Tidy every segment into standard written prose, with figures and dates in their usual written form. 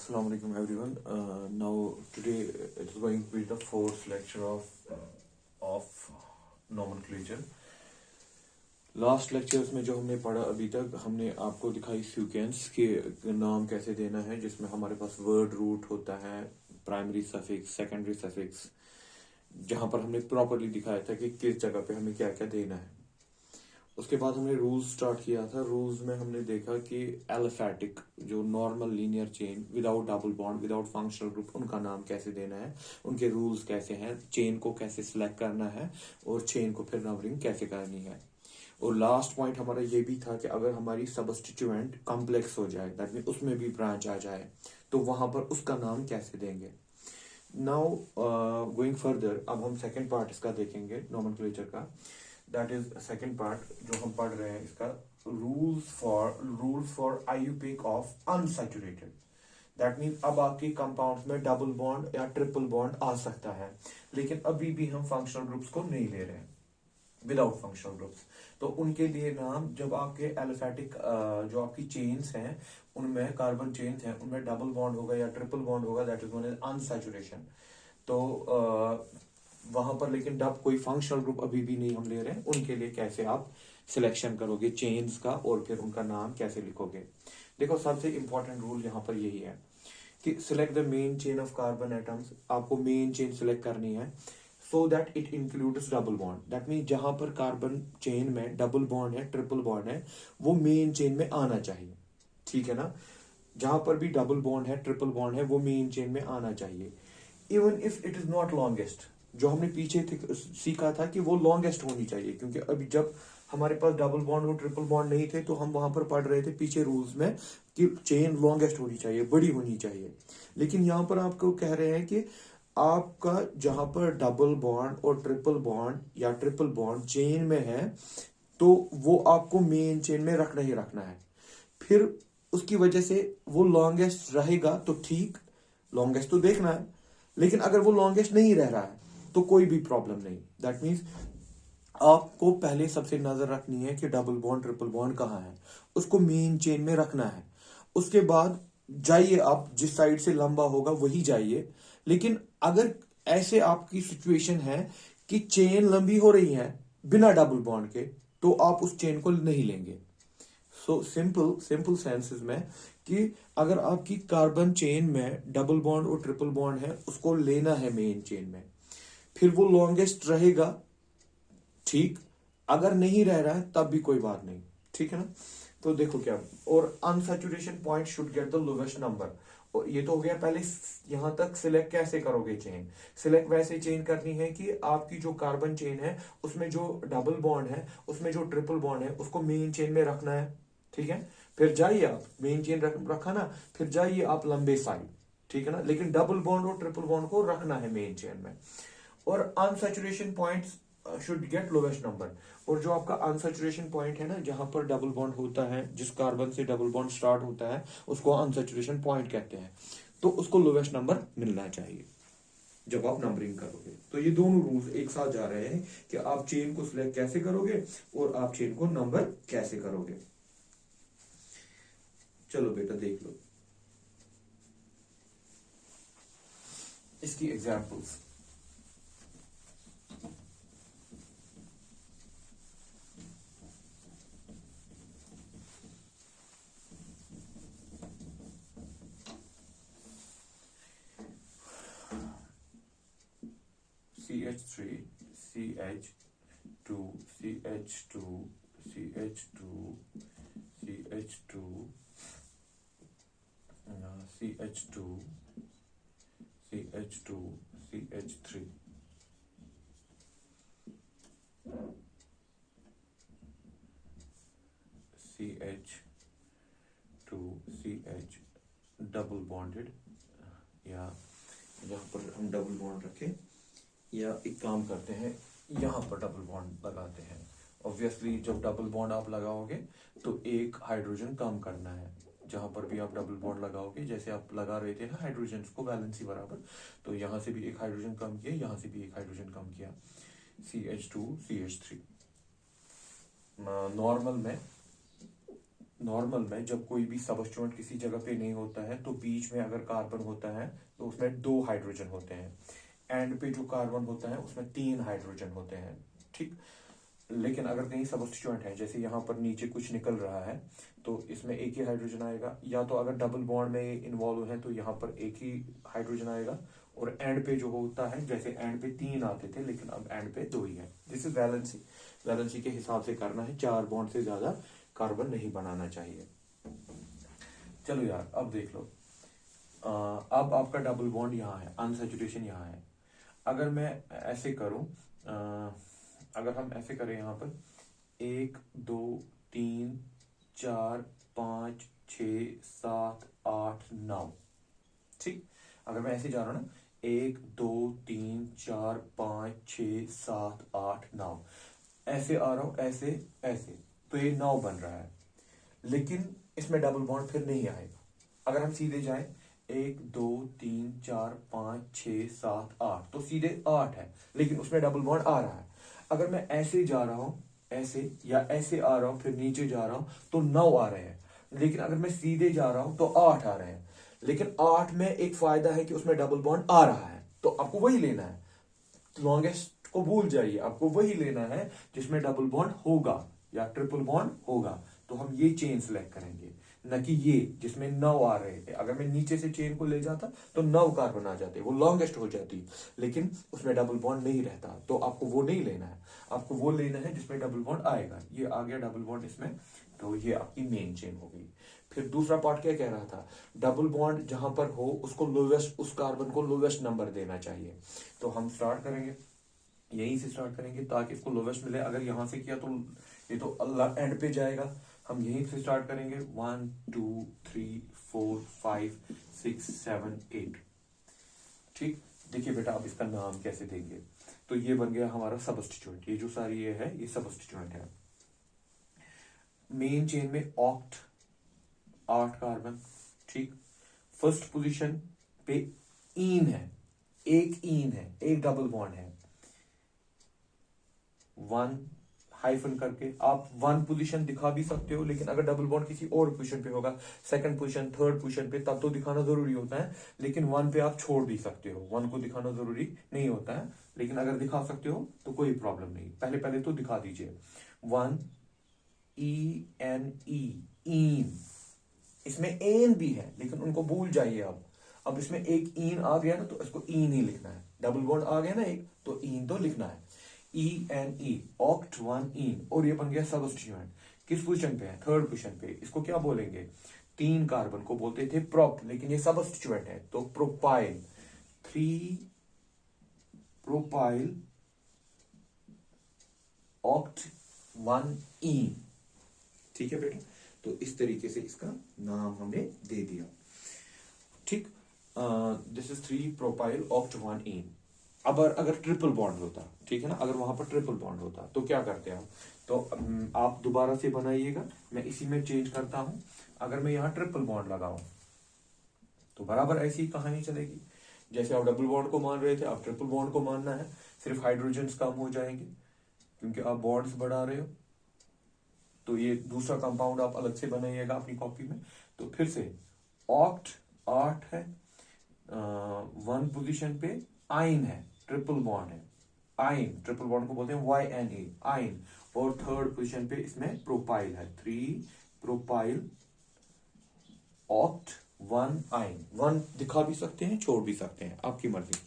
Assalamu alaikum everyone. Now today it is going to be the fourth lecture of nomenclature. Last lectures में जो हमने पढ़ा अभी तक हमने आपको दिखाई सीक्वेंस के नाम कैसे देना है, जिसमें हमारे पास वर्ड रूट होता है, प्राइमरी सफिक्स, सेकेंडरी सफिक्स, जहां पर हमने प्रॉपरली दिखाया था कि किस जगह पे हमें क्या क्या देना है। उसके बाद हमने रूल्स स्टार्ट किया था। रूल्स में हमने देखा कि एलिफेटिक जो normal linear chain without double bond without functional group, उनका नाम कैसे देना है, उनके रूल्स कैसे हैं, चेन को कैसे सिलेक्ट करना है और चेन को फिर नंबरिंग कैसे करनी है। और लास्ट पॉइंट हमारा ये भी था कि अगर हमारी सबस्टिट्यूएंट कॉम्प्लेक्स हो जाए, दैट मीन उसमें भी ब्रांच आ जाए, तो वहां पर उसका नाम कैसे देंगे। नाउ गोइंग फर्दर, अब हम सेकेंड पार्ट इसका देखेंगे नोमेनक्लेचर का। दैट इज सेकेंड पार्ट जो हम पढ़ रहे हैं इसका, rules for IUPAC of unsaturated. That mean अब आपके कंपाउंड्स में डबल बॉन्ड या ट्रिपल बॉन्ड आ सकता है, लेकिन अभी भी हम फंक्शनल ग्रुप्स को नहीं ले रहे हैं, विदाउट फंक्शनल ग्रुप्स। तो उनके लिए नाम, जब आपके एलिफेटिक जो आपकी चेन्स हैं उनमें, कार्बन चेन्स हैं उनमें डबल बॉन्ड होगा या ट्रिपल बॉन्ड होगा, that is known as unsaturation. तो वहां पर लेकिन डब कोई फंक्शनल ग्रुप अभी भी नहीं हम ले रहे हैं, उनके लिए कैसे आप सिलेक्शन करोगे चेन्स का और फिर उनका नाम कैसे लिखोगे। देखो, सबसे इंपॉर्टेंट रूल यहाँ पर यही है कि select the main chain of carbon atoms. आपको मेन चेन सिलेक्ट करनी है so that it includes double bond. That mean जहां पर कार्बन चेन में डबल बॉन्ड है, ट्रिपल बॉन्ड है, वो मेन चेन में आना चाहिए। ठीक है ना, जहां पर भी डबल बॉन्ड है, ट्रिपल बॉन्ड है, वो मेन चेन में आना चाहिए। Even if it is not longest, जो हमने पीछे सीखा था कि वो लॉन्गेस्ट होनी चाहिए, क्योंकि अभी जब हमारे पास डबल बॉन्ड और ट्रिपल बॉन्ड नहीं थे तो हम वहां पर पढ़ रहे थे पीछे रूल्स में कि चेन लॉन्गेस्ट होनी चाहिए, बड़ी होनी चाहिए। लेकिन यहां पर आपको कह रहे हैं कि आपका जहां पर डबल बॉन्ड और ट्रिपल बॉन्ड या ट्रिपल बॉन्ड चेन में है, तो वो आपको मेन चेन में रखना ही रखना है। फिर उसकी वजह से वो लॉन्गेस्ट रहेगा तो ठीक, लॉन्गेस्ट तो देखना है, लेकिन अगर वो लॉन्गेस्ट नहीं रह रहा है तो कोई भी प्रॉब्लम नहीं। दैट मीन्स आपको पहले सबसे नजर रखनी है कि डबल बॉन्ड ट्रिपल बॉन्ड कहाँ है, उसको मेन चेन में रखना है। उसके बाद जाइए, आप जिस साइड से लंबा होगा वही जाइए। लेकिन अगर ऐसे आपकी सिचुएशन है कि चेन लंबी हो रही है बिना डबल बॉन्ड के, तो आप उस चेन को नहीं लेंगे। सो सिंपल सेंसेस में कि अगर आपकी कार्बन चेन में डबल बॉन्ड और ट्रिपल बॉन्ड है, उसको लेना है मेन चेन में, फिर वो लॉन्गेस्ट रहेगा ठीक, अगर नहीं रह रहा है तब भी कोई बात नहीं। ठीक है ना। तो देखो क्या, और unsaturation point should get the lowest number. और ये तो हो गया पहले, यहां तक सिलेक्ट कैसे करोगे चेन। सिलेक्ट वैसे चेन करनी है कि आपकी जो कार्बन चेन है उसमें जो डबल बॉन्ड है, उसमें जो ट्रिपल बॉन्ड है, उसको मेन चेन में रखना है। ठीक है, फिर जाइए आप मेन चेन रखा ना, फिर जाइए आप लंबे साइड। ठीक है ना, लेकिन डबल बॉन्ड और ट्रिपल बॉन्ड को रखना है मेन चेन में। और unsaturation points should get lowest number. और जो आपका अनसैचुरेशन पॉइंट है ना, जहां पर डबल बॉन्ड होता है, जिस कार्बन से डबल बॉन्ड स्टार्ट होता है, उसको अनसैचुरेशन पॉइंट कहते हैं, तो उसको लोवेस्ट नंबर मिलना चाहिए जब आप नंबरिंग करोगे। तो ये दोनों रूल्स एक साथ जा रहे हैं कि आप चेन को सिलेक्ट कैसे करोगे और आप चेन को नंबर कैसे करोगे। चलो बेटा देख लो इसकी examples. CH3, CH2, CH2, CH2, CH2, CH2, CH2, CH3, CH2, CH double bonded, या यहाँ पर हम डबल बॉन्ड रखें, या एक काम करते हैं यहाँ पर डबल बॉन्ड लगाते हैं। ऑब्वियसली जब डबल बॉन्ड आप लगाओगे तो एक हाइड्रोजन कम करना है। जहां पर भी आप डबल बॉन्ड लगाओगे, जैसे आप लगा रहे थे ना हाइड्रोजन को वैलेंसी बराबर, तो यहां से भी एक हाइड्रोजन कम किया, यहां से भी एक हाइड्रोजन कम किया। CH2, CH3। नॉर्मल में जब कोई भी सबस्टिट्यूएंट किसी जगह पे नहीं होता है तो बीच में अगर कार्बन होता है तो उसमें 2 हाइड्रोजन होते हैं, एंड पे जो कार्बन होता है उसमें 3 हाइड्रोजन होते हैं, ठीक। लेकिन अगर कहीं सबस्टिट्यूएंट है, जैसे यहाँ पर नीचे कुछ निकल रहा है तो इसमें एक ही हाइड्रोजन आएगा, या तो अगर डबल बॉन्ड में इन्वॉल्व है तो यहाँ पर एक ही हाइड्रोजन आएगा, और एंड पे जो होता है, जैसे एंड पे 3 आते थे लेकिन अब एंड पे 2 ही है। दिस इज वैलेंसी, वैलेंसी के हिसाब से करना है, 4 बॉन्ड से ज्यादा कार्बन नहीं बनाना चाहिए। चलो यार अब देख लो, अब आपका डबल बॉन्ड यहाँ है, अनसैचुरेशन यहाँ है। अगर मैं ऐसे करूं, अगर हम ऐसे करें यहाँ पर 1 2 3 4 5 6 7 8 9, ठीक। अगर मैं ऐसे जा रहा हूं ना, 1 2 3 4 5 6 7 8 9, ऐसे आ रहा हूं, ऐसे ऐसे, तो ये 9 बन रहा है। लेकिन इसमें डबल बॉन्ड फिर नहीं आएगा। अगर हम सीधे जाएं 1 2 3 4 5 6 7 8, तो सीधे 8 है, लेकिन उसमें डबल बॉन्ड आ रहा है। अगर मैं ऐसे जा रहा हूं, ऐसे या ऐसे आ रहा हूं, फिर नीचे जा रहा हूं, तो 9 आ रहे हैं। लेकिन अगर मैं सीधे जा रहा हूं तो 8 आ रहे हैं। लेकिन 8 में एक फायदा है कि उसमें डबल बॉन्ड आ रहा है, तो आपको वही लेना है। लॉन्गेस्ट को भूल जाइए, आपको वही लेना है जिसमें डबल बॉन्ड होगा या ट्रिपल बॉन्ड होगा। तो हम ये चेन सिलेक्ट करेंगे, न कि ये जिसमें 9 आ रहे थे। अगर मैं नीचे से चेन को ले जाता तो 9 कार्बन आ जाते, वो लॉन्गेस्ट हो जाती, लेकिन उसमें डबल बॉन्ड नहीं रहता। तो आपको वो नहीं लेना है, आपको वो लेना है जिसमें डबल बॉन्ड आएगा। ये आ गया डबल बॉन्ड इसमें, तो ये आपकी मेन चेन हो गई। फिर दूसरा पार्ट क्या कह रहा था, डबल बॉन्ड जहां पर हो उसको लोवेस्ट, उस कार्बन को लोवेस्ट नंबर देना चाहिए। तो हम स्टार्ट करेंगे, यहीं से स्टार्ट करेंगे ताकि इसको लोवेस्ट मिले। अगर यहां से किया तो ये तो अल्लाह एंड पे जाएगा। हम यहीं से स्टार्ट करेंगे, 1 2 3 4 5 6 7 8, ठीक। देखिए बेटा अब इसका नाम कैसे देंगे, तो ये बन गया हमारा सबस्टिट्यूएंट। ये जो सारी ये है ये सबस्टिट्यूएंट है। मेन चेन में ऑक्ट 8 कार्बन, ठीक। फर्स्ट पोजीशन पे ईन है, एक ईन है, एक डबल बॉन्ड है, 1 हाइफन करके आप 1 पोजीशन दिखा भी सकते हो। लेकिन अगर डबल बॉन्ड किसी और पोजीशन पे होगा, सेकंड पोजीशन, थर्ड पोजीशन पे, तब तो दिखाना जरूरी होता है। लेकिन 1 पे आप छोड़ भी सकते हो, 1 को दिखाना जरूरी नहीं होता है। लेकिन अगर दिखा सकते हो तो कोई प्रॉब्लम नहीं, पहले पहले तो दिखा दीजिए। 1 ENE, ईन, इसमें एन भी है लेकिन उनको भूल जाइए। अब इसमें एक ईन आ गया ना तो इसको ईन ही लिखना है। डबल बॉन्ड आ गया ना एक, तो ईन तो लिखना है। ENE, ऑक्ट 1 ईन, और ये बन गया सबस्टिट्यूएंट। किस पोजीशन पे है, थर्ड पोजीशन पे। इसको क्या बोलेंगे, 3 कार्बन को बोलते थे प्रोप, लेकिन ये सबस्टिट्यूएंट है तो प्रोपाइल, 3 प्रोपाइल ऑक्ट 1 ईन, ठीक है बेटा। तो इस तरीके से इसका नाम हमने दे दिया, ठीक। दिस इज 3 प्रोपाइल ऑक्ट 1 ईन। अब अगर ट्रिपल बॉन्ड होता, ठीक है ना, अगर वहां पर ट्रिपल बॉन्ड होता तो क्या करते हैं, तो आप दोबारा से बनाइएगा, मैं इसी में चेंज करता हूं। अगर मैं यहाँ ट्रिपल बॉन्ड लगाऊं तो बराबर ऐसी ही कहानी चलेगी। जैसे आप डबल बॉन्ड को मान रहे थे, आप ट्रिपल बॉन्ड को मानना है, सिर्फ हाइड्रोजन कम हो जाएंगे क्योंकि आप बॉन्ड्स बढ़ा रहे हो। तो ये दूसरा कंपाउंड आप अलग से बनाइएगा अपनी कॉपी में। तो फिर से ऑक्ट 8 है, 1 पोजीशन पे आइन है, ट्रिपल बॉन्ड है, आइन, ट्रिपल बॉन्ड को बोलते हैं YNA, आइन। और थर्ड पोजीशन पे इसमें प्रोपाइल है, 3 प्रोपाइल ऑक्ट 1 आइन। 1 दिखा भी सकते हैं, छोड़ भी सकते हैं, आपकी मर्जी।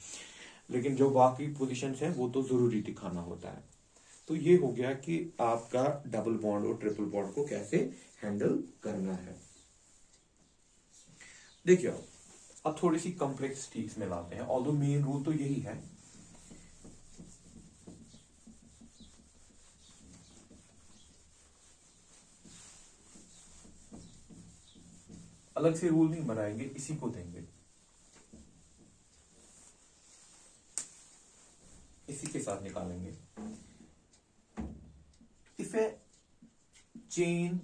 लेकिन जो बाकी पोजीशंस हैं वो तो जरूरी दिखाना होता है। तो ये हो गया कि आपका डबल बॉन्ड और ट्रिपल बॉन्ड को कैसे हैंडल करना है। देखिए अब थोड़ी सी कॉम्प्लेक्सिटी इसमें लाते हैं, ऑल्दो मेन रूल तो यही है। अलग से रूल नहीं बनाएंगे, इसी को देंगे, इसी के साथ निकालेंगे। If A chain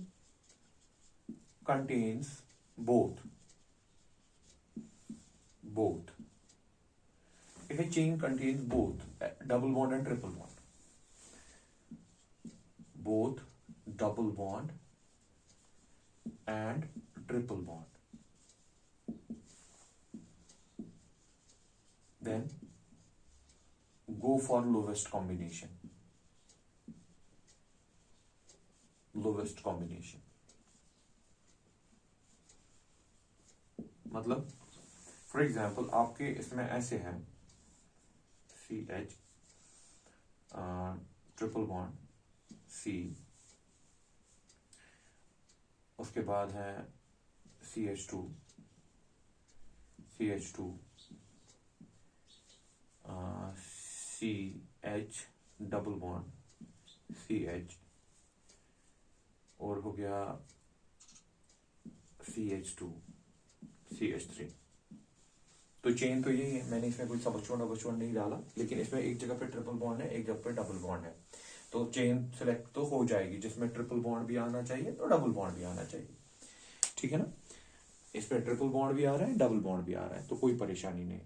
contains both if a chain contains both double bond and triple bond, both double bond and triple bond. Then go for lowest combination. Lowest combination मतलब फॉर एग्जाम्पल आपके इसमें ऐसे है CH ट्रिपल बॉन्ड C, उसके बाद है CH2 CH double bond CH, और हो गया CH2 CH3। तो चेन तो यही है, मैंने इसमें कोई सबस्टिट्यूट नहीं डाला, लेकिन इसमें एक जगह पे ट्रिपल बॉन्ड है, एक जगह पे डबल बॉन्ड है। तो चेन सिलेक्ट तो हो जाएगी, जिसमें ट्रिपल बॉन्ड भी आना चाहिए तो डबल बॉन्ड भी आना चाहिए, ठीक है ना। इसमें ट्रिपल बॉन्ड भी आ रहा है, डबल बॉन्ड भी आ रहा है, तो कोई परेशानी नहीं।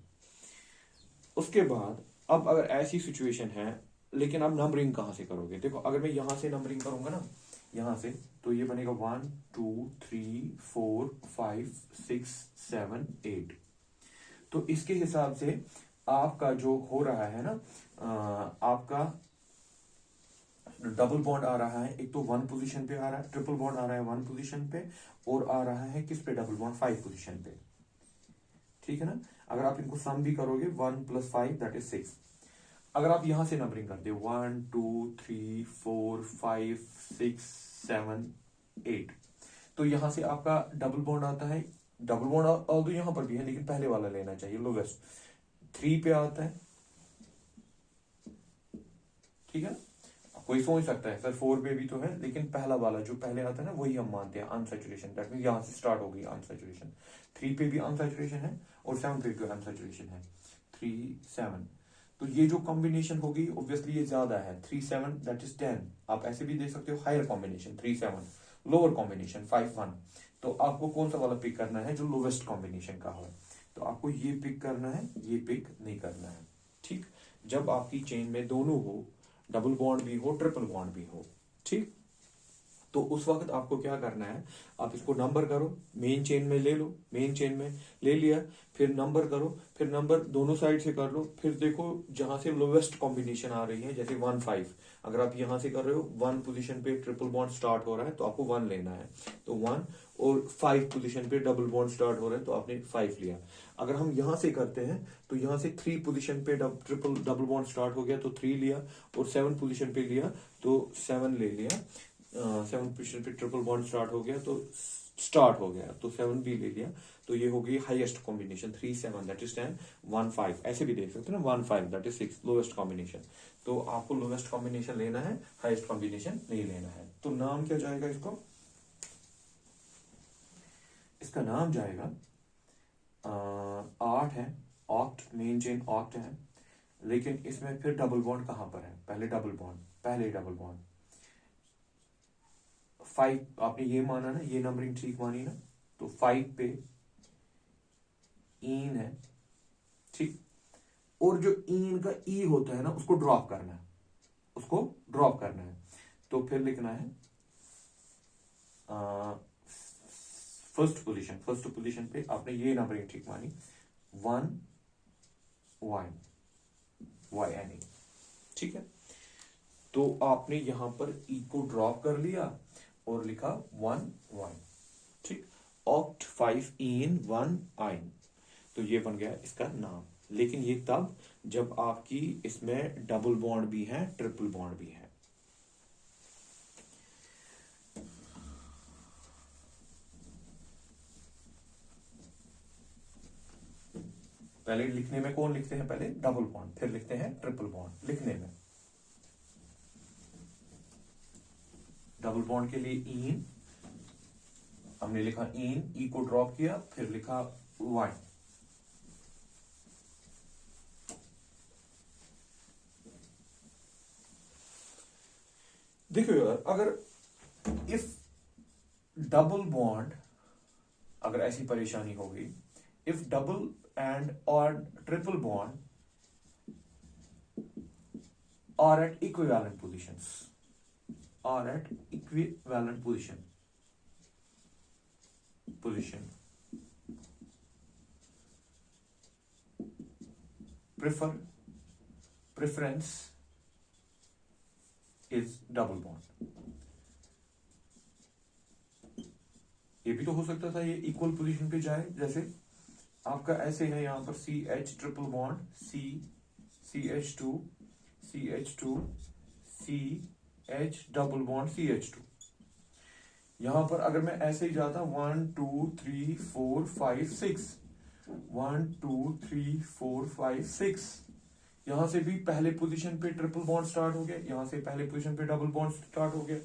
उसके बाद अब अगर ऐसी सिचुएशन है, लेकिन अब नंबरिंग कहाँ से करोगे? देखो अगर मैं यहां से नंबरिंग करूंगा ना, यहां से, तो ये बनेगा 1 2 3 4 5 6 7 8। तो इसके हिसाब से आपका जो हो रहा है ना, आपका डबल बॉन्ड आ रहा है, एक तो 1 पोजीशन पे आ रहा है, ट्रिपल बॉन्ड आ रहा है 1 पोजीशन पे, और आ रहा है किस पे? डबल बॉन्ड 5 पोजीशन पे, ठीक है ना। अगर आप इनको सम भी करोगे 1 + 5 दैट इज 6। अगर आप यहां से नंबरिंग करते हो 1 2 3 4 5 6 7 8, तो यहां से आपका डबल बॉन्ड आता है। डबल बॉन्ड ऑल्दो यहां पर भी है, लेकिन पहले वाला लेना चाहिए, लोवेस्ट 3 पे आता है, ठीक है ना। कोई सोच सकता है सर 4 पे भी तो है, लेकिन पहला वाला जो पहले आता है ना, वही हम मानते हैं अनसैचुरेशन। दैट मींस यहां से स्टार्ट होगी अनसैचुरेशन। 3 पे भी अनसैचुरेशन है और 7 पे भी अनसैचुरेशन है, 3 7। तो ये जो कॉम्बिनेशन होगी ऑब्वियसली ये ज्यादा है, 3 7 दैट इज 10। आप ऐसे भी दे सकते हो हायर कॉम्बिनेशन 3 7, लोअर कॉम्बिनेशन 5 1। तो आपको कौन सा वाला पिक करना है? जो लोवेस्ट कॉम्बिनेशन का हो। तो आपको ये पिक करना है, ये पिक नहीं करना है, ठीक। जब आपकी चेन में दोनों हो, डबल बॉन्ड भी हो, ट्रिपल बॉन्ड भी हो, ठीक, तो उस वक्त आपको क्या करना है? आप इसको नंबर करो, मेन चेन में ले लो, मेन चेन में ले लिया, फिर नंबर करो, फिर नंबर दोनों साइड से कर लो, फिर देखो जहां से लोवेस्ट कॉम्बिनेशन आ रही है, जैसे 1 5। अगर आप यहां से कर रहे हो 1 पोजीशन पे ट्रिपल बॉन्ड स्टार्ट हो रहा है, तो आपको 1 लेना है, तो 1। और 5 पोजीशन पे डबल बॉन्ड स्टार्ट हो रहा है, तो आपने 5 लिया। अगर हम यहां से करते हैं तो यहां से 3 पोजीशन पे डबल बॉन्ड स्टार्ट हो गया, तो 3 लिया, और 7 पोजीशन पे लिया तो 7 ले लिया। 7 पोजीशन पे ट्रिपल बॉन्ड स्टार्ट हो गया, तो स्टार्ट हो गया, तो 7 भी ले लिया। तो ये हो गई हाईएस्ट कॉम्बिनेशन 3 7 दैट इज 10, 1 5। ऐसे भी देख सकते हैं ना, 1 5 दैट इज 6, लोवेस्ट कॉम्बिनेशन। तो आपको लोवेस्ट कॉम्बिनेशन लेना है, हाईएस्ट कॉम्बिनेशन नहीं लेना है। तो नाम क्या जाएगा इसको? इसका नाम जाएगा 8 है, ऑक्ट, मेन चेन ऑक्ट है, लेकिन इसमें फिर डबल बॉन्ड कहां पर है? पहले डबल बॉन्ड, पहले डबल बॉन्ड 5। आपने ये माना ना, ये नंबरिंग ठीक मानी ना, तो 5 पे इन है, ठीक। और जो इन का ई होता है ना, उसको ड्रॉप करना है, उसको ड्रॉप करना है। तो फिर लिखना है फर्स्ट पोजीशन पे आपने ये नंबरिंग ठीक मानी 1 वाई एन ए, ठीक है। तो आपने यहां पर ई को ड्रॉप कर लिया और लिखा 1 वाई, ठीक। ऑक्ट 5 इन 1 आइन, तो ये बन गया इसका नाम। लेकिन ये तब जब आपकी इसमें डबल बॉन्ड भी है, ट्रिपल बॉन्ड भी है। पहले लिखने में कौन लिखते हैं? पहले डबल बॉन्ड, फिर लिखते हैं ट्रिपल बॉन्ड। लिखने में डबल बॉन्ड के लिए इन, हमने लिखा इन, ई को ड्रॉप किया, फिर लिखा वाई। देखो यार, अगर इफ डबल बॉन्ड, अगर ऐसी परेशानी होगी, इफ डबल एंड और triple bond are at equivalent positions, are at equivalent position, position. Preference is double bond. ये भी तो हो सकता था ये इक्वल पोजीशन पे जाए, जैसे आपका ऐसे है यहां पर CH triple bond CH2 CH double bond CH2। यहां पर अगर मैं ऐसे ही जाता 1 2 3 4 5 6 1 2 3 4 5 6, यहां से भी पहले पोजीशन पे ट्रिपल बॉन्ड स्टार्ट हो गया, यहां से पहले पोजीशन पे डबल बॉन्ड स्टार्ट हो गया।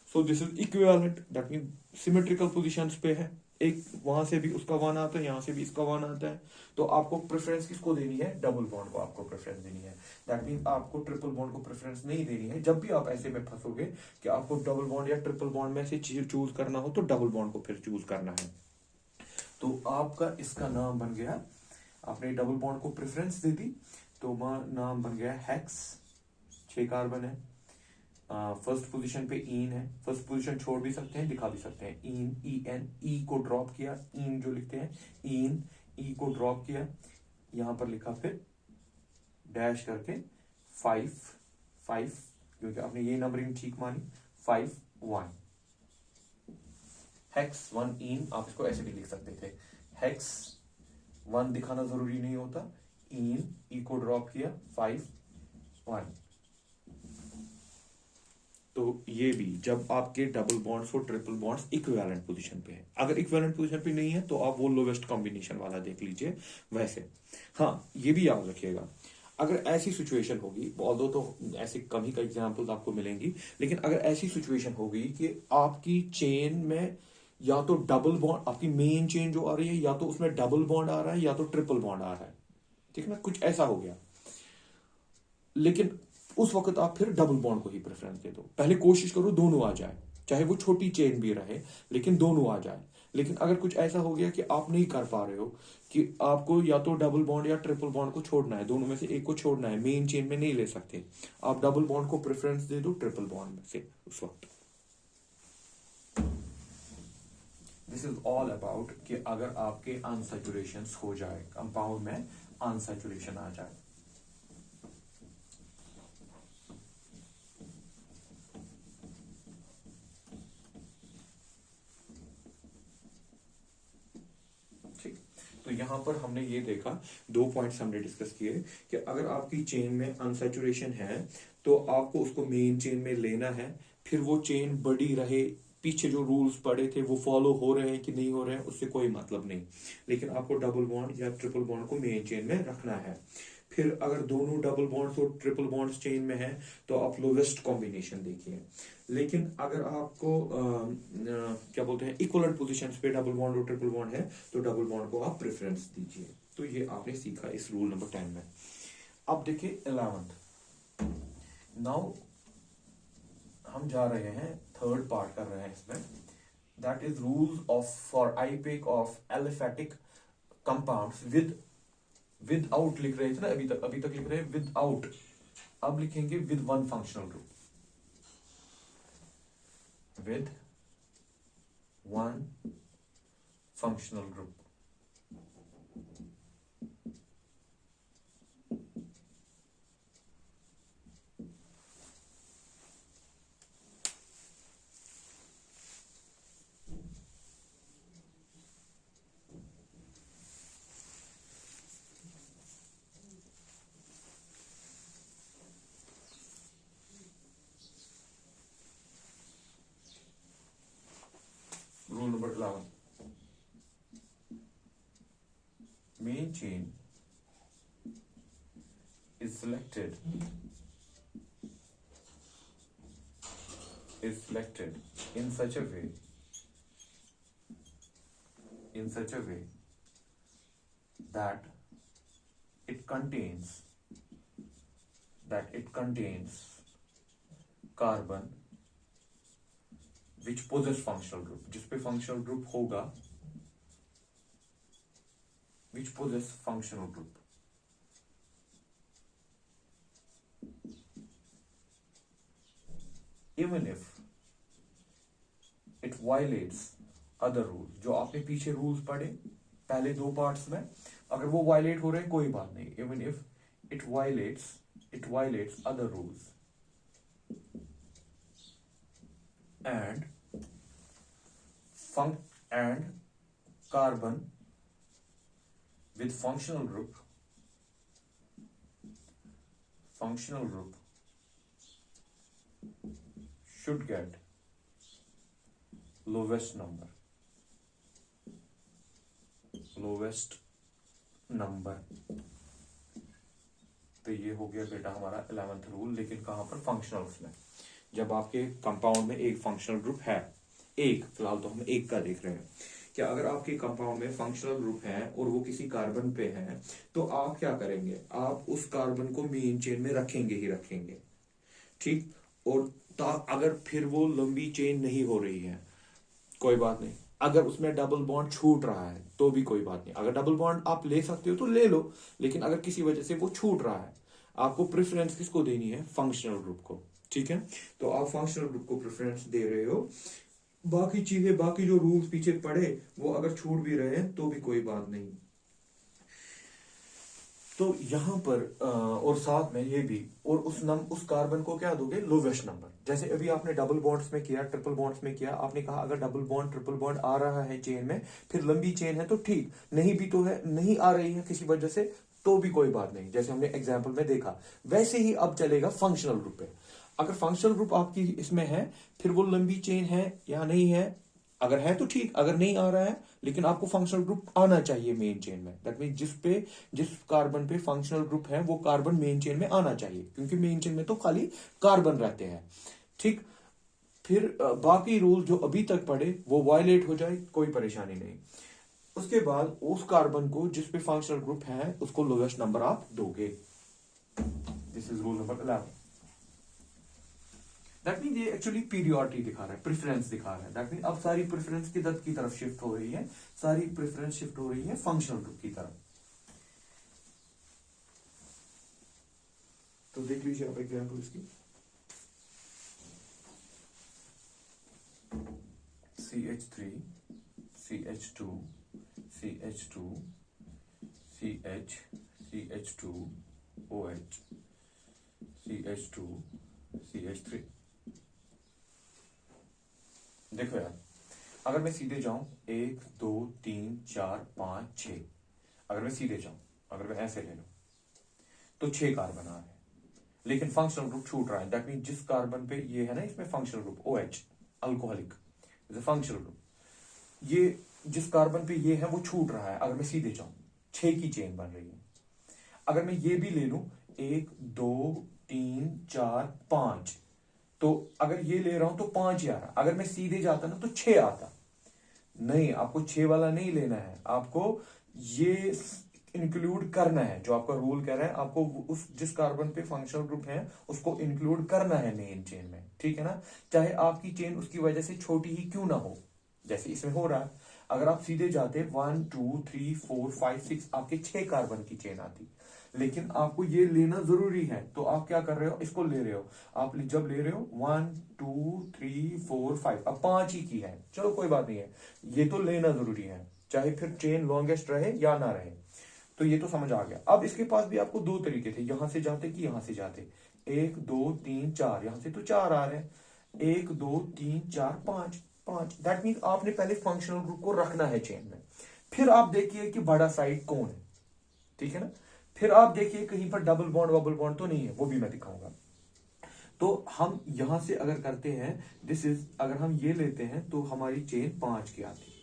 So this is equivalent, that mean symmetrical positions पे है। एक वहां से भी उसका वन आता है, यहां से भी इसका वन आता है। तो आपको प्रेफरेंस किसको देनी है? डबल बॉन्ड को आपको प्रेफरेंस देनी है। दैट मीन आपको ट्रिपल बॉन्ड को प्रेफरेंस नहीं देनी है। जब भी आप ऐसे में फंसोगे कि आपको डबल बॉन्ड या ट्रिपल बॉन्ड में से चूज करना हो, तो डबल बॉन्ड को फिर चूज करना है। तो आपका इसका नाम बन गया, आपने डबल बॉन्ड को प्रेफरेंस दे दी तो नाम बन गया हेक्स। 6 कार्बन है। फर्स्ट पोजीशन पे ईन है। फर्स्ट पोजीशन छोड़ भी सकते हैं, दिखा भी सकते हैं। ईन EN, ई को ड्रॉप किया, ईन जो लिखते हैं ईन, ई को ड्रॉप किया, यहां पर लिखा फिर डैश करके 5 क्योंकि आपने ये नंबरिंग ठीक मानी 5 1 हेक्स 1 ईन। आप इसको ऐसे भी लिख सकते थे, हेक्स 1 दिखाना जरूरी नहीं होता। ईन, ई को ड्रॉप किया 5 1। तो ये भी जब आपके डबल बॉन्ड्स और ट्रिपल बॉन्ड्स इक्विवेलेंट पोजीशन पे है। अगर इक्विवेलेंट पोजीशन पे नहीं है तो आप वो लोवेस्ट कॉम्बिनेशन वाला देख लीजिए। वैसे हाँ, ये भी याद रखिएगा, अगर ऐसी सिचुएशन होगी, ऑल्दो तो ऐसे कम ही का एग्जांपल्स आपको मिलेंगी, लेकिन अगर ऐसी सिचुएशन होगी कि आपकी चेन में या तो डबल बॉन्ड, आपकी मेन चेन जो आ रही है या तो उसमें डबल बॉन्ड आ रहा है या तो ट्रिपल बॉन्ड आ रहा है, ठीक है ना, कुछ ऐसा हो गया, लेकिन उस वक्त आप फिर डबल बॉन्ड को ही प्रेफरेंस दे दो। पहले कोशिश करो दोनों आ जाए, चाहे वो छोटी चेन भी रहे लेकिन दोनों आ जाए। लेकिन अगर कुछ ऐसा हो गया कि आप नहीं कर पा रहे हो, कि आपको या तो डबल बॉन्ड या ट्रिपल बॉन्ड को छोड़ना है, दोनों में से एक को छोड़ना है, मेन चेन में नहीं ले सकते, आप डबल बॉन्ड को प्रेफरेंस दे दो ट्रिपल बॉन्ड में से उस वक्त। दिस इज ऑल अबाउट कि अगर आपके अनसैचुरेशन हो जाए, कंपाउंड में अनसैचुरेशन आ जाए। तो यहां पर हमने ये देखा, 2 पॉइंट्स हमने डिस्कस किए कि अगर आपकी चेन में अनसैचुरेशन है तो आपको उसको मेन चेन में लेना है, फिर वो चेन बड़ी रहे, पीछे जो रूल्स पड़े थे वो फॉलो हो रहे हैं कि नहीं हो रहे हैं उससे कोई मतलब नहीं, लेकिन आपको डबल बॉन्ड या ट्रिपल बॉन्ड को मेन चेन में रखना है। फिर अगर दोनों डबल बॉन्ड्स और ट्रिपल बॉन्ड्स चेन में है तो आप लोवेस्ट कॉम्बिनेशन देखिए। लेकिन अगर आपको क्या बोलते हैं, इक्वलेंट पोजीशंस पे डबल बॉन्ड और ट्रिपल बॉन्ड है तो डबल बॉन्ड को आप प्रेफरेंस दीजिए। तो ये आपने सीखा इस रूल नंबर 10 में। अब देखिए 11th। नाउ हम जा रहे हैं, थर्ड पार्ट कर रहे हैं इसमें, that is rules of for IUPAC of aliphatic compounds without लिख रहे थे ना अभी तक लिख रहे हैं विदाउट, अब लिखेंगे with one functional group, with one functional group. Rule number 11. Main chain is selected in such a way that it contains carbon which possess functional group, जिस पे functional group होगा, which possess functional group. Even if it violates other rule. जो आपने पीछे rules पढ़े पहले दो parts में, अगर वो वायलेट हो रहे हैं कोई बात नहीं, even if it violets other rules and carbon with functional group should get lowest number। तो ये हो गया बेटा हमारा 11th रूल। लेकिन कहां पर? फंक्शनल्स में। जब आपके कंपाउंड में एक फंक्शनल ग्रुप है, एक, फिलहाल तो हम एक का देख रहे हैं, क्या अगर आपके कंपाउंड में फंक्शनल ग्रुप है और वो किसी कार्बन पे है, तो आप क्या करेंगे? आप उस कार्बन को मेन चेन में रखेंगे ही रखेंगे, ठीक। और अगर फिर वो लंबी चेन नहीं हो रही है, कोई बात नहीं। अगर उसमें डबल बॉन्ड छूट रहा है तो भी कोई बात नहीं। अगर डबल बॉन्ड आप ले सकते हो तो ले लो, लेकिन अगर किसी वजह से वो छूट रहा है, आपको प्रेफरेंस किसको देनी है? फंक्शनल ग्रुप को, ठीक है। तो आप फंक्शनल ग्रुप को प्रेफरेंस दे रहे हो। बाकी चीजें, बाकी जो रूल्स पीछे पड़े वो अगर छूट भी रहे हैं तो भी कोई बात नहीं। तो यहां पर और साथ में ये भी, और उस कार्बन को क्या दोगे? Lowest number. जैसे अभी आपने डबल बॉन्ड्स में किया, ट्रिपल बॉन्ड्स में किया, आपने कहा अगर डबल बॉन्ड ट्रिपल बॉन्ड आ रहा है चेन में, फिर लंबी चेन है तो ठीक, नहीं भी तो है, नहीं आ रही है किसी वजह से तो भी कोई बात नहीं, जैसे हमने एग्जाम्पल में देखा। वैसे ही अब चलेगा फंक्शनल ग्रुप पे। अगर फंक्शनल ग्रुप आपकी इसमें है, फिर वो लंबी चेन है या नहीं है, अगर है तो ठीक, अगर नहीं आ रहा है, लेकिन आपको फंक्शनल ग्रुप आना चाहिए मेन चेन में। दैट मीन जिस कार्बन पे फंक्शनल ग्रुप है वो कार्बन मेन चेन में आना चाहिए, क्योंकि मेन चेन में तो खाली कार्बन रहते हैं, ठीक। फिर बाकी रूल जो अभी तक पढ़े वो वायलेट हो जाए, कोई परेशानी नहीं। उसके बाद उस कार्बन को जिस पे फंक्शनल ग्रुप है उसको लोवेस्ट नंबर आप दोगे। This is rule number 11। That mean ये एक्चुअली पीरियोरिटी दिखा रहा है, प्रेफरेंस दिखा रहा है। दैट मीन अब सारी प्रेफरेंस की तरफ शिफ्ट हो रही है, सारी प्रेफरेंस शिफ्ट हो रही है फंक्शनल ग्रुप की तरफ। तो देख लीजिए आप एग्जाम्पल इसकी। CH3 CH2 CH2 CH2 OH CH2 CH3। देखो यार, अगर मैं सीधे जाऊं 1 2 3 4 5 6, अगर मैं सीधे जाऊं, अगर मैं ऐसे ले लूं तो 6 कार्बन आ रहे हैं, लेकिन फंक्शनल ग्रुप छूट रहा है। दैट मीन जिस कार्बन पे ये है ना, इसमें functional group OH alcoholic is a functional group, ये जिस कार्बन पे ये है वो छूट रहा है। अगर मैं सीधे जाऊं 6 की चेन बन रही है। अगर मैं ये भी ले लूं 1 2 3 4 5, तो अगर ये ले रहा हूं तो 5 ही आ रहा। अगर मैं सीधे जाता ना तो 6 आता। नहीं, आपको 6 वाला नहीं लेना है, आपको ये इंक्लूड करना है। जो आपका रूल कह रहा है, आपको उस जिस कार्बन पे फंक्शनल ग्रुप है उसको इंक्लूड करना है मेन चेन में, ठीक है ना। चाहे आपकी चेन उसकी वजह से छोटी ही क्यों ना हो, जैसे इसमें हो रहा है। अगर आप सीधे जाते 1 2 3 4 5 6, आपके 6 कार्बन की चेन आती, लेकिन आपको ये लेना जरूरी है। तो आप क्या कर रहे हो? इसको ले रहे हो। आप जब ले रहे हो 1 2 3 4 5, अब 5 ही की है, चलो कोई बात नहीं है, ये तो लेना जरूरी है, चाहे फिर चेन लॉन्गेस्ट रहे या ना रहे। तो ये तो समझ आ गया। अब इसके पास भी आपको दो तरीके थे, यहां से जाते कि यहां से जाते। 1 2 3 4, यहां से तो 4 आ रहे हैं। 1 2 3 4 5 5। दैट मीन आपने पहले फंक्शनल ग्रुप को रखना है चेन में, फिर आप देखिए कि बड़ा साइड कौन है, ठीक है ना। फिर आप देखिए कहीं पर डबल बॉन्ड वबल बॉन्ड तो नहीं है, वो भी मैं दिखाऊंगा। तो हम यहां से अगर करते हैं, दिस इज, अगर हम ये लेते हैं तो हमारी चेन 5 की आती।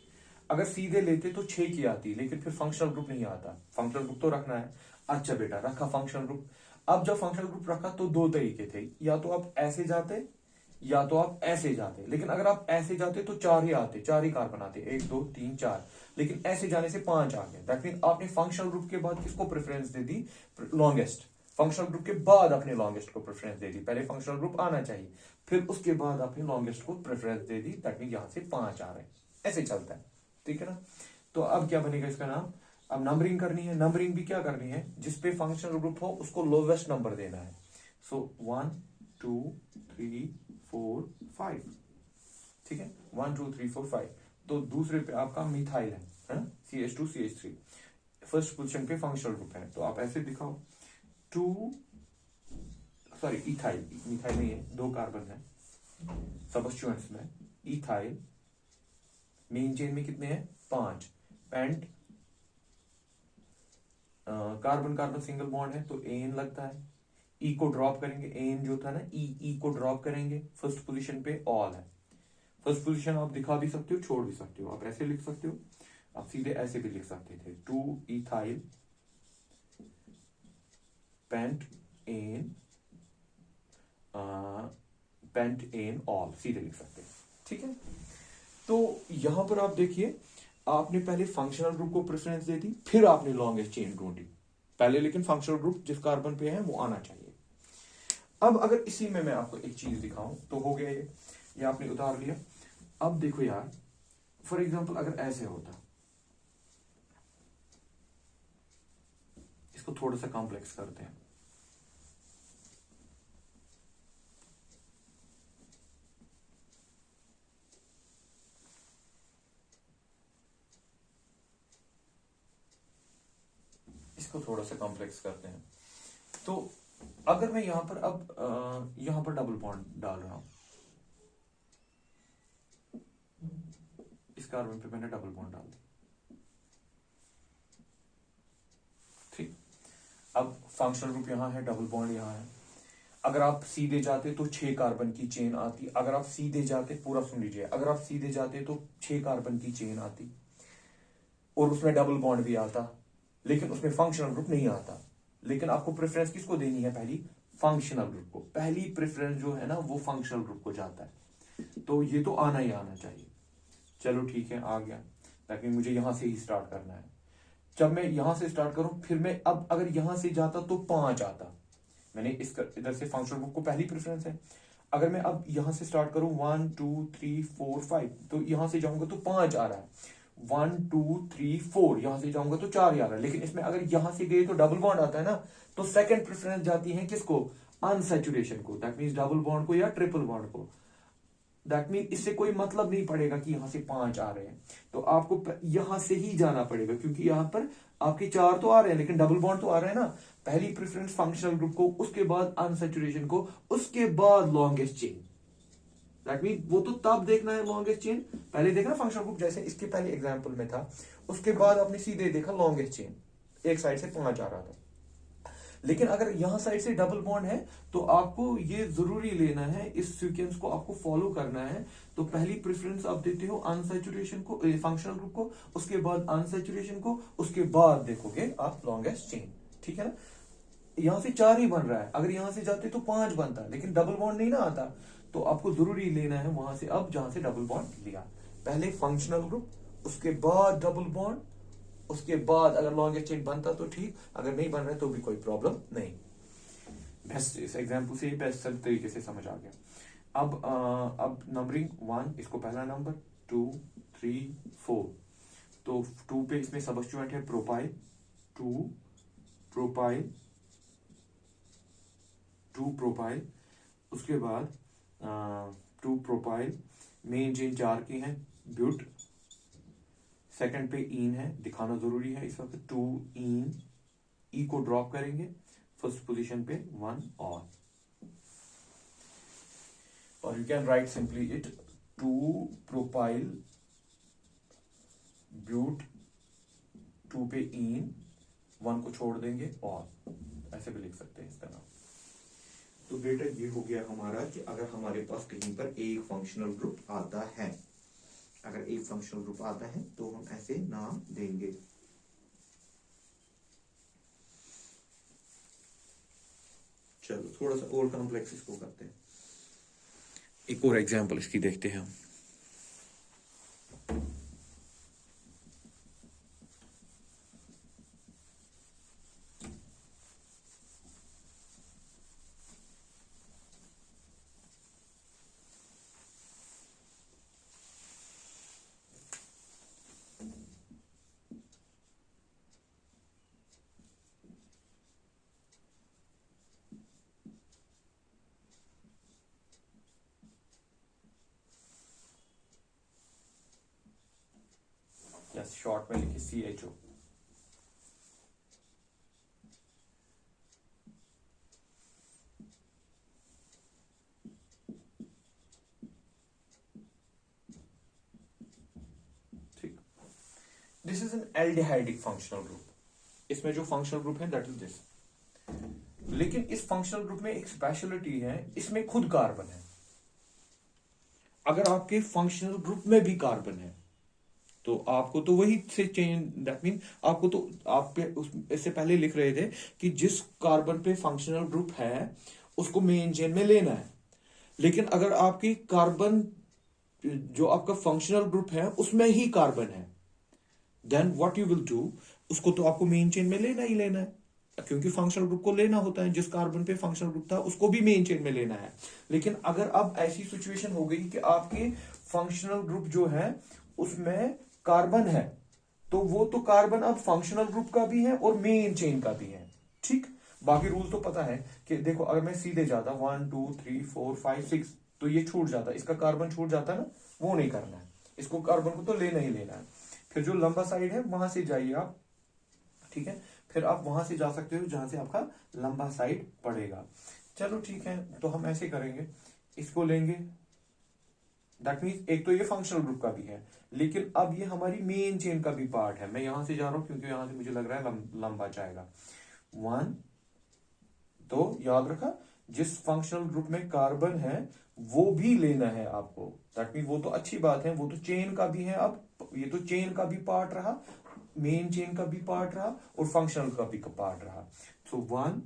अगर सीधे लेते तो 6 की आती, लेकिन फिर फंक्शनल ग्रुप नहीं आता। फंक्शनल ग्रुप तो रखना है। अच्छा बेटा, रखा फंक्शनल ग्रुप। अब जब फंक्शनल ग्रुप रखा तो दो तरीके थे, या तो आप ऐसे जाते या तो आप ऐसे जाते। लेकिन अगर आप ऐसे जाते तो 4 ही आते, 4 ही कार्बन आते, 1 2 3 4। लेकिन ऐसे जाने से 5 आ गए। दैट मीन आपने फंक्शनल ग्रुप के बाद किसको प्रेफरेंस दे दी? लॉन्गेस्ट। फंक्शनल ग्रुप के बाद अपने लॉन्गेस्ट को प्रेफरेंस दे दी। पहले फंक्शनल ग्रुप आना चाहिए, फिर उसके बाद अपने लॉन्गेस्ट को preference they the. That mean यहां से 5 आ रहे हैं, ऐसे चलता है, ठीक है ना। तो अब क्या बनेगा इसका नाम? अब नंबरिंग करनी है। नंबरिंग भी क्या करनी है? जिसपे फंक्शनल ग्रुप हो उसको लोवेस्ट नंबर देना है। सो 1 2 3 4 5, ठीक है। 1 2 3 4 5। तो दूसरे पे आपका मिथाइल है CH2CH3। फर्स्ट पोजीशन पे फंक्शनल ग्रुप है, तो आप ऐसे दिखाओ 2 सॉरी इथाइल, मिथाइल नहीं है, 2 कार्बन है सबस्टिट्यूएंट्स में। इथाइल मेन चेन में कितने हैं 5। Pent carbon carbon single bond है तो एन लगता है। ई को ड्रॉप करेंगे, एन जो था ना ई को ड्रॉप करेंगे, फर्स्ट पोजीशन पे ऑल है। फर्स्ट पोजीशन आप दिखा भी सकते हो, छोड़ भी सकते हो, आप ऐसे लिख सकते हो, आप सीधे ऐसे भी लिख सकते थे 2 ethyl pent ane pent an ol, सीधे लिख सकते हैं। ठीक है, तो यहां पर आप देखिए, आपने पहले फंक्शनल ग्रुप को प्रेफरेंस दे दी, फिर आपने लॉन्गेस्ट चेन ढूंढी पहले, लेकिन फंक्शनल ग्रुप जिस कार्बन पे है वो आना चाहिए। अब अगर इसी में मैं आपको एक चीज दिखाऊं तो हो गया ये आपने उतार लिया। अब देखो यार, फॉर एग्जांपल अगर ऐसे होता, इसको थोड़ा सा कॉम्प्लेक्स करते हैं। इसको थोड़ा सा कॉम्प्लेक्स करते हैं, तो अगर मैं यहां पर अब यहां पर डबल बॉन्ड डाल रहा हूं, इस कार्बन पे मैंने डबल बॉन्ड डाल दिया। ठीक, अब फंक्शनल ग्रुप यहां है, डबल बॉन्ड यहां है। अगर आप सीधे जाते तो 6 कार्बन की चेन आती, अगर आप सीधे जाते, पूरा सुन लीजिए, अगर आप सीधे जाते तो 6 कार्बन की चेन आती और उसमें डबल बॉन्ड भी आता, लेकिन उसमें फंक्शनल ग्रुप नहीं आता। लेकिन आपको प्रेफरेंस किसको देनी है, पहली फंक्शनल ग्रुप को, पहली प्रेफरेंस जो है ना वो फंक्शनल ग्रुप को जाता है। तो ये तो आना ही आना चाहिए। चलो ठीक है, आ गया, ताकि मुझे यहां से ही स्टार्ट करना है। जब मैं यहां से स्टार्ट करूं, फिर मैं अब अगर यहां से जाता तो 5 आता, मैंने इस इधर से फंक्शनल ग्रुप को पहली प्रेफरेंस है। अगर मैं अब यहां से स्टार्ट करूं 1 2 3 4 5, तो यहां से जाऊंगा तो 5 आ रहा है। 1 2 3 4 यहां से जाऊंगा तो 4 ही आ रहा है। लेकिन इसमें अगर यहां से गए तो डबल बॉन्ड आता है ना, तो सेकंड प्रेफरेंस जाती है किसको, अनसैचुरेशन को, दैट मींस डबल बॉन्ड को या ट्रिपल बॉन्ड को। दैट मीन इससे कोई मतलब नहीं पड़ेगा कि यहां से 5 आ रहे हैं, तो आपको यहां से ही जाना पड़ेगा, क्योंकि यहां पर आपके 4 तो आ रहे हैं लेकिन डबल बॉन्ड तो आ रहे हैं ना। पहली प्रेफरेंस फंक्शनल ग्रुप को, उसके बाद अनसैचुरेशन को, उसके बाद लॉन्गेस्ट चेन। दैट मीन वो तो तब देखना है लॉन्गेस्ट चेन, पहले देखना फंक्शनल ग्रुप, जैसे इसके पहले एग्जांपल में था, उसके बाद आपने सीधे देखा लॉन्गेस्ट चेन, एक साइड से 5 आ रहा था। लेकिन अगर यहां साइड से डबल बॉन्ड है तो आपको ये जरूरी लेना है, इस सीक्वेंस को आपको फॉलो करना है। तो पहली प्रेफरेंस आप देते हो अनसैचुरेशन को, फंक्शनल ग्रुप को, उसके बाद अनसैचुरेशन को, उसके बाद देखोगे आप लॉन्गेस्ट चेन। ठीक है ना, यहां से 4 ही बन रहा है, अगर यहां से जाते तो 5 बनता, लेकिन डबल बॉन्ड नहीं ना आता, तो आपको जरूरी लेना है वहां से, अब जहां से डबल बॉन्ड लिया, पहले फंक्शनल ग्रुप, उसके बाद डबल बॉन्ड, उसके बाद अगर लॉन्गेस्ट चेन बनता तो ठीक, अगर नहीं बन रहा है तो भी कोई प्रॉब्लम नहीं। बेस्ट, इस एग्जाम्पल से बेस्ट सब तरीके से समझ आ गया। अब नंबरिंग 1, इसको पहला नंबर, 2 3 4, तो 2 पे इसमें सबस्टिट्यूएंट है प्रोपाइल, 2 प्रोपाइल 2 प्रोपाइल, उसके बाद 2 प्रोपाइल, मेन चेन 4 की है, ब्यूट, सेकंड पे इन है, दिखाना जरूरी है इस वक्त, 2 इन, ई को ड्रॉप करेंगे, फर्स्ट पोजीशन पे 1 और you can write simply it 2 propyl but, 2 पे इन, 1 को छोड़ देंगे और, ऐसे भी लिख सकते हैं इसका नाम। तो बेटा ये हो गया हमारा कि अगर हमारे पास कहीं पर एक फंक्शनल ग्रुप आता है, अगर एक फंक्शनल ग्रुप आता है तो हम ऐसे नाम देंगे। चलो थोड़ा सा और कॉम्प्लेक्स इसको करते हैं, एक और एग्जांपल इसकी देखते हैं हम। शॉर्ट में लिखे CHO। ठीक, this is an aldehydic functional group. इसमें जो फंक्शनल ग्रुप है दैट इज दिस। लेकिन इस फंक्शनल ग्रुप में एक स्पेशलिटी है, इसमें खुद कार्बन है। अगर आपके फंक्शनल ग्रुप में भी कार्बन है तो आपको तो वही से चेन, दैट मीन आपको तो आप पे इससे पहले लिख रहे थे कि जिस कार्बन पे फंक्शनल ग्रुप है उसको मेन चेन में लेना है। लेकिन अगर आपकी कार्बन जो आपका फंक्शनल ग्रुप है उसमें ही कार्बन है, then what you will do, उसको तो आपको मेन चेन में लेना ही लेना है, क्योंकि फंक्शनल ग्रुप को लेना होता है। जिस कार्बन पे फंक्शनल ग्रुप था उसको भी मेन चेन में लेना है। लेकिन अगर अब ऐसी सिचुएशन हो गई कि आपके फंक्शनल ग्रुप जो है उसमें कार्बन है, तो वो तो कार्बन अब फंक्शनल ग्रुप का भी है और मेन चेन का भी है। ठीक, बाकी रूल तो पता है कि देखो अगर मैं सीधे जाता 1 2 3 4 5 6 तो ये छूट जाता, इसका कार्बन छूट जाता ना, वो नहीं करना है। इसको कार्बन को तो लेना ही लेना है। फिर जो लंबा साइड है वहां से जाइए आप, ठीक है, फिर आप वहां से जा सकते हो जहां से आपका लंबा साइड पड़ेगा। चलो ठीक है, तो हम ऐसे करेंगे, इसको लेंगे, दैट मीन्स एक तो ये फंक्शनल ग्रुप का भी है, लेकिन अब ये हमारी मेन चेन का भी पार्ट है। मैं यहां से जा रहा हूं क्योंकि यहां से मुझे लग रहा है लंबा जाएगा। 1, तो याद रखा जिस फंक्शनल ग्रुप में कार्बन है वो भी लेना है आपको, दैट मीन वो तो अच्छी बात है, वो तो चेन का भी है। अब ये तो चेन का भी पार्ट रहा, मेन चेन का भी पार्ट रहा और फंक्शनल का भी पार्ट रहा। सो 1,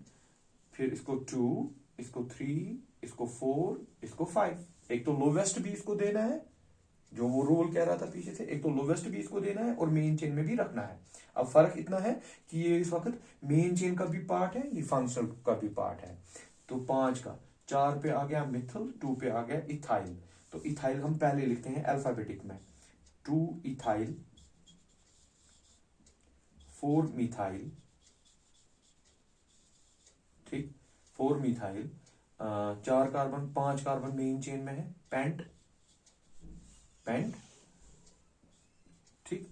फिर इसको 2, इसको 3, इसको 4, इसको 5। एक तो लोवेस्ट भी इसको देना है, जो वो रूल कह रहा था पीछे से, एक तो लोवेस्ट भी इसको देना है और मेन चेन में भी रखना है। अब फर्क इतना है कि ये इस वक्त मेन चेन का भी पार्ट है, ये फंक्शनल का भी पार्ट है। तो 5 का 4 पे आ गया मिथिल, 2 पे आ गया इथाइल। तो इथाइल हम पहले लिखते हैं अल्फाबेटिक में, 2 इथाइल, 4 मिथाइल, ठीक, 4 methyl, 4 carbon 5 carbon main chain में है, पेंट पेंट, ठीक।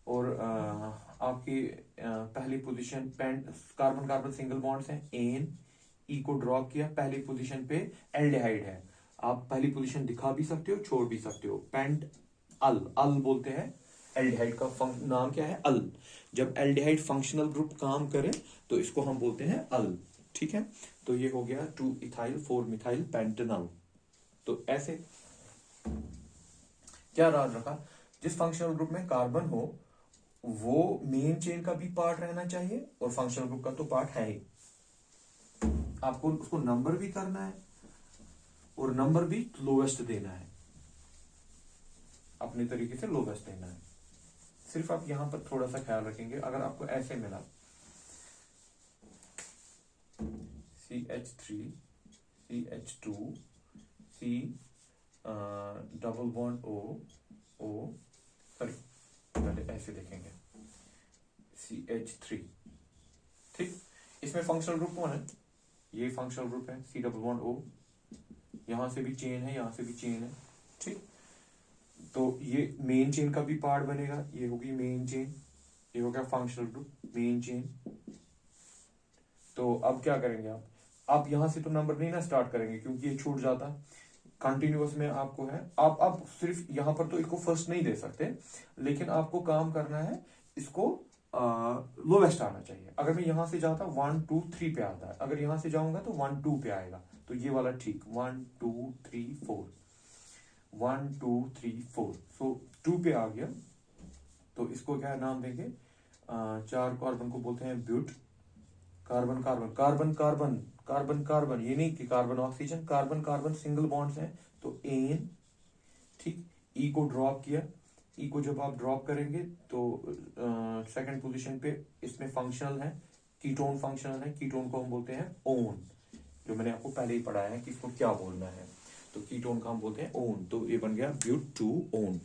और आपकी पहली position pent, carbon carbon single bonds हैं, एन ई को ड्रॉप किया, पहली पोजीशन पे एल्डिहाइड है। आप पहली पोजीशन दिखा भी सकते हो, छोड़ भी सकते हो। पेंट अल, अल बोलते हैं एल्डिहाइड का नाम क्या है, अल। जब एल्डिहाइड फंक्शनल ग्रुप काम करे तो इसको हम बोलते हैं अल, ठीक है। तो ये हो गया 2 इथाइल 4 मिथाइल पेंटेनल। तो ऐसे क्या याद रखा, जिस फंक्शनल ग्रुप में कार्बन हो वो मेन चेन का भी पार्ट रहना चाहिए और फंक्शनल ग्रुप का तो पार्ट है ही। आपको उसको नंबर भी करना है और नंबर भी लोवेस्ट देना है, अपने तरीके से लोवेस्ट देना है। सिर्फ आप यहां पर थोड़ा सा ख्याल रखेंगे, अगर आपको ऐसे मिला CH3 CH2 C double bond O sorry पहले ऐसे देखेंगे CH3, ठीक। इसमें फंक्शनल ग्रुप कौन है, ये फंक्शनल ग्रुप है, C डबल बॉन्ड O, यहां से भी चेन है, यहां से भी चेन है, ठीक। तो ये मेन चेन का भी पार्ट बनेगा, ये होगी मेन चेन, ये हो गया फंक्शनल ग्रुप मेन चेन। तो अब क्या करेंगे आप यहां से तो नंबर नहीं ना स्टार्ट करेंगे क्योंकि ये छूट जाता, कंटिन्यूअस में आपको है। आप सिर्फ यहां पर तो इसको फर्स्ट नहीं दे सकते, लेकिन आपको काम करना है, इसको लोवेस्ट आना चाहिए। अगर मैं यहां से जाता 1 2 3 पे आता है, अगर यहां से जाऊंगा तो 1 2 पे आएगा, तो ये वाला ठीक 1 2 3 4 1 2 3 4, सो 2 पे आ गया। तो इसको क्या नाम देंगे, 4 कार्बन को बोलते हैं but, carbon carbon carbon carbon carbon carbon, ये नहीं कि carbon oxygen, carbon carbon single bonds हैं, तो एन, ठीक। ई को ड्रॉप किया, ई को जब आप ड्रॉप करेंगे तो सेकंड पोजीशन पे इसमें फंक्शनल है, कीटोन फंक्शनल है, कीटोन को हम बोलते हैं ओन, जो मैंने आपको पहले ही पढ़ाया है कि इसको क्या बोलना है। तो कीटोन का हम बोलते हैं ओन, तो ये बन गया ब्यूट 2 ओन,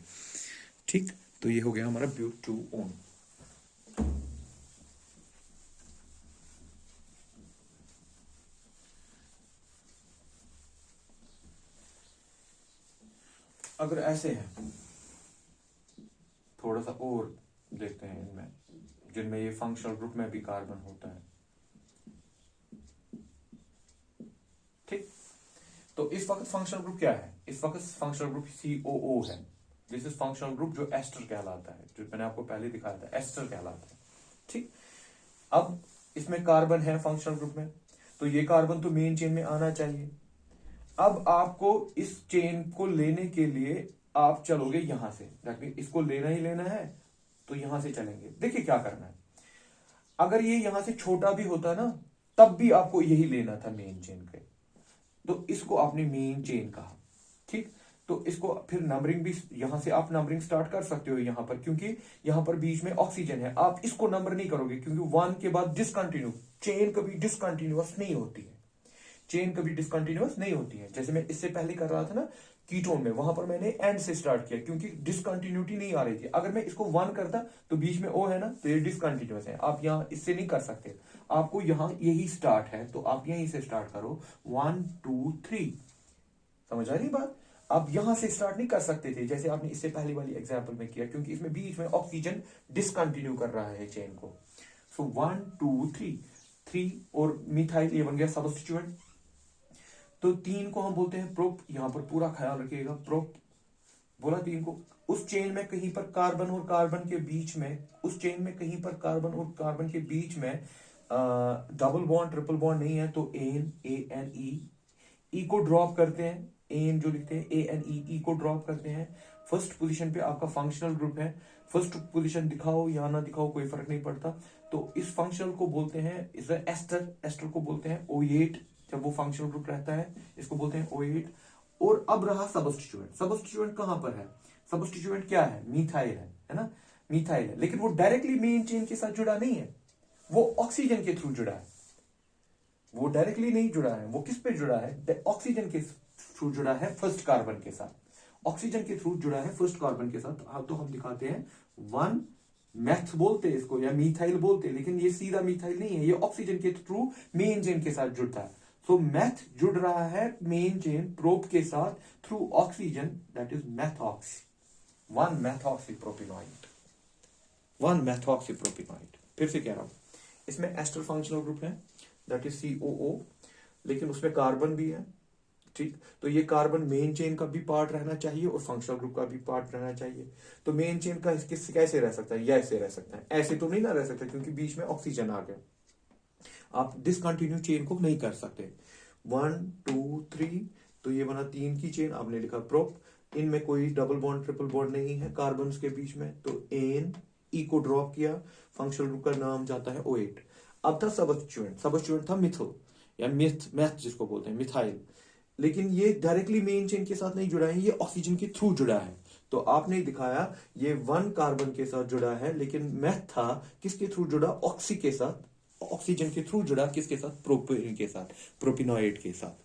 ठीक। तो ये हो गया हमारा ब्यूट 2 ओन। अगर ऐसे है थोड़ा सा और देखते हैं इनमें, जिनमें ये फंक्शनल ग्रुप में भी कार्बन होता है। ठीक, तो इस वक्त फंक्शनल ग्रुप क्या है? इस वक्त फंक्शनल ग्रुप COO है। दिस इज फंक्शनल ग्रुप जो एस्टर कहलाता है, जो मैंने आपको पहले दिखाया था, एस्टर कहलाता है। ठीक, अब इसमें कार्बन है फंक्शनल ग्रुप में, तो ये कार्बन तो मेन चेन में आना चाहिए। अब आपको इस चेन को लेने के लिए आप चलोगे यहां से, इसको लेना ही लेना है, तो यहां से चलेंगे। देखिए क्या करना है, अगर ये यहां से छोटा भी होता ना, तब भी आपको यही लेना था मेन चेन के, तो इसको आपने मेन चेन कहा। ठीक, तो इसको फिर नंबरिंग भी यहां से आप नंबरिंग स्टार्ट कर सकते हो यहां पर, क्योंकि यहां पर बीच में ऑक्सीजन है। आप इसको नंबर नहीं करोगे, क्योंकि 1 के बाद डिसकंटिन्यू, चेन कभी डिसकंटिन्यूअस नहीं होती है, चेन कभी डिसकंटिन्यूअस नहीं होती है। जैसे मैं इससे पहले कर रहा था ना कीटोन में, वहां पर मैंने एंड से स्टार्ट किया, क्योंकि डिसकंटिन्यूटी नहीं आ रही थी। अगर मैं इसको 1 करता तो बीच में O है ना, तो ये डिसकंटिन्यूअस है। आप यहां इससे नहीं कर सकते, आपको यहां यही स्टार्ट है, तो आप यहीं से स्टार्ट करो 1 2 3। समझ आ रही बात? आप यहां से स्टार्ट नहीं कर सकते थे जैसे आपने इससे पहले वाली एग्जांपल में किया, क्योंकि इसमें बीच में ऑक्सीजन डिसकंटिन्यू कर रहा है चेन को। सो 1 2 3, 3 और मिथाइल ये बन गया सबस्टिट्यूएंट। तो 3 को हम बोलते हैं प्रोप, यहां पर पूरा ख्याल रखिएगा, प्रोप बोला 3 को। उस चेन में कहीं पर कार्बन और कार्बन के बीच में, उस चेन में कहीं पर कार्बन और कार्बन के बीच में डबल बॉन्ड ट्रिपल बॉन्ड नहीं है, तो एन ई को ड्रॉप करते हैं, एन जो लिखते हैं ANE को ड्रॉप करते हैं। फर्स्ट पोजीशन पे आपका फंक्शनल ग्रुप है, फर्स्ट पोजीशन दिखाओ या ना दिखाओ कोई फर्क नहीं पड़ता। तो इस फंक्शनल को बोलते हैं इस एस्टर, एस्टर को बोलते हैं O8, जब वो फंक्शनल ग्रुप रहता है इसको बोलते हैं O8। और अब रहा सबस्टिट्यूएंट, सबस्टिट्यूएंट कहां पर है? सबस्टिट्यूएंट क्या है? मिथाइल है ना, मिथाइल है, लेकिन वो डायरेक्टली मेन चेन के साथ जुड़ा नहीं है, वो ऑक्सीजन के थ्रू जुड़ा है। वो डायरेक्टली नहीं जुड़ा है, वो किस पे जुड़ा है? ऑक्सीजन के थ्रू जुड़ा है फर्स्ट कार्बन के साथ, ऑक्सीजन के थ्रू जुड़ा है फर्स्ट कार्बन के साथ। अब तो हम दिखाते हैं 1 मैथ बोलते हैं इसको, या मीथाइल बोलते हैं, लेकिन ये सीधा मीथाइल नहीं है, ये ऑक्सीजन के थ्रू मेन चेन के साथ जुड़ता है। सो मैथ जुड़ रहा है मेन चेन प्रोप के साथ थ्रू ऑक्सीजन, दैट इज मैथॉक्सी, 1 मैथॉक्सी प्रोपिनॉइड, 1 मैथॉक्सी प्रोपिनॉइड। फिर से कह रहा हूं, इसमें एस्टर फंक्शनल ग्रुप है, दैट इज COO, लेकिन उसमें कार्बन भी है। ठीक, तो ये कार्बन मेन चेन का भी पार्ट रहना चाहिए और फंक्शनल ग्रुप का भी पार्ट रहना चाहिए। तो मेन चेन का कैसे रह सकता है? या ऐसे रह सकता है, ऐसे तो नहीं ना रह सकता, क्योंकि बीच में ऑक्सीजन आ गया। आप डिसकंटिन्यू चेन को नहीं कर सकते। 1 2 3, तो ये बना 3 की चेन, आपने लिखा प्रोप, इनमें कोई डबल बॉन्ड ट्रिपल बॉन्ड नहीं है कार्बन के बीच में, तो एन ई को ड्रॉप किया, फंक्शनल ग्रुप का नाम जाता है O8। अब था सबस्टिट्यूएंट, सबस्टिट्यूएंट था मिथो या मैथ जिसको बोलते हैं, मिथाइल, लेकिन ये डायरेक्टली मेन चेन के साथ नहीं जुड़ा है, ये ऑक्सीजन के थ्रू जुड़ा है। तो आपने दिखाया ये 1 कार्बन के साथ जुड़ा है, लेकिन मैथ था किसके थ्रू जुड़ा? ऑक्सी के साथ, ऑक्सीजन के थ्रू जुड़ा किसके साथ? प्रोपिन के साथ, प्रोपिनॉइड के साथ।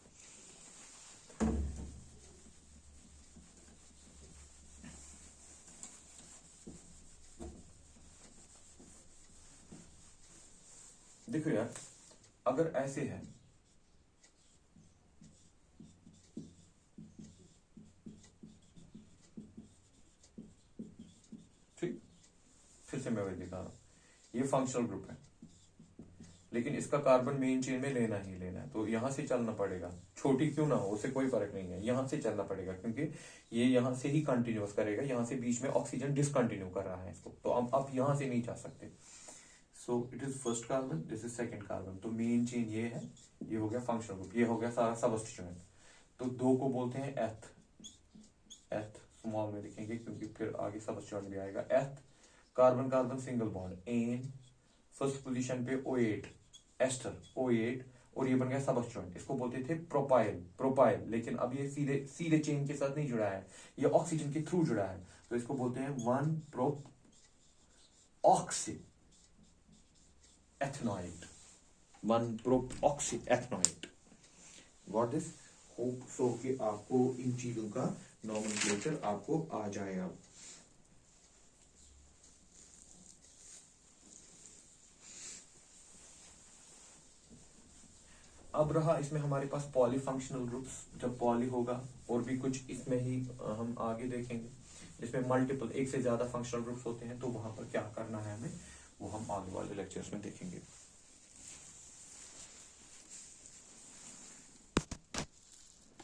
देखो यार, अगर ऐसे है, ठीक, फिर से मैं वही दिखा रहा हूं, ये फंक्शनल ग्रुप है, लेकिन इसका कार्बन मेन चेन में लेना ही लेना है, तो यहां से चलना पड़ेगा, छोटी क्यों ना हो उससे कोई फर्क नहीं है, यहां से चलना पड़ेगा, क्योंकि ये यहां से ही कंटिन्यूअस करेगा, यहां से बीच में ऑक्सीजन डिसकंटिन्यू कर रहा है इसको, तो अब यहां से नहीं जा सकते। So it is first carbon, this is second carbon, तो मेन चेन ये है, ये हो गया फंक्शनल ग्रुप, ये हो गया सारा सबस्टिट्यूएंट। तो 2 को बोलते हैं एथ, एथ स्मॉल में लिखेंगे क्योंकि फिर आगे सबस्टिट्यूएंट भी आएगा। Eth, carbon carbon single bond, ane, first position पे O8, एस्टर O8, और ये बन गया सबस्टिट्यूएंट, इसको बोलते थे प्रोपाइल, प्रोपाइल, लेकिन अब ये सीधे सीधे चेन के साथ नहीं जुड़ा है, ये ऑक्सीजन के थ्रू जुड़ा है, तो इसको बोलते हैं 1 propoxy ethanoid, 1 propoxy ethanoid. What this, hope so कि आपको इन चीजों का नॉमेनक्लेचर आपको आ जाएगा। अब रहा इसमें हमारे पास पॉलीफंक्शनल ग्रुप्स, जब पॉली होगा और भी कुछ इसमें ही हम आगे देखेंगे। जिसमें मल्टीपल एक से ज्यादा फंक्शनल ग्रुप्स होते हैं, तो वहां पर क्या करना है हमें, वो हम आगे वाले लेक्चर्स में देखेंगे।